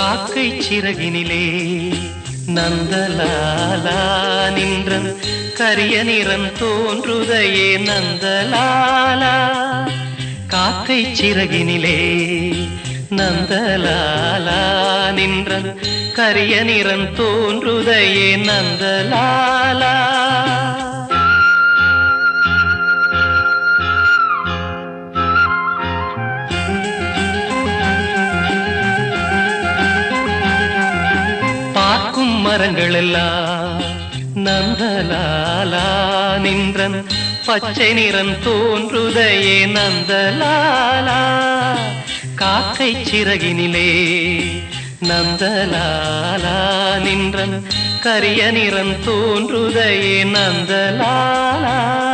காக்கை சிறகினிலே நந்தலாலா நின்றன் கரிய நிறம் தோன்றுதையே நந்தலாலா. காக்கை சிறகினிலே நந்தலாலா நின்றன் கரிய நிறம் தோன்றுதையே நந்தலாலா. பார்க்கும் மரங்கள் எல்லாம் நந்தலாலா நின்றன் பச்சை நிறம் தோன்றுதையே நந்தலாலா. காக்கை சிறகினிலே நந்தலாலா நின்றன் கரிய நிறம் தோன்றுதையே நந்தலாலா.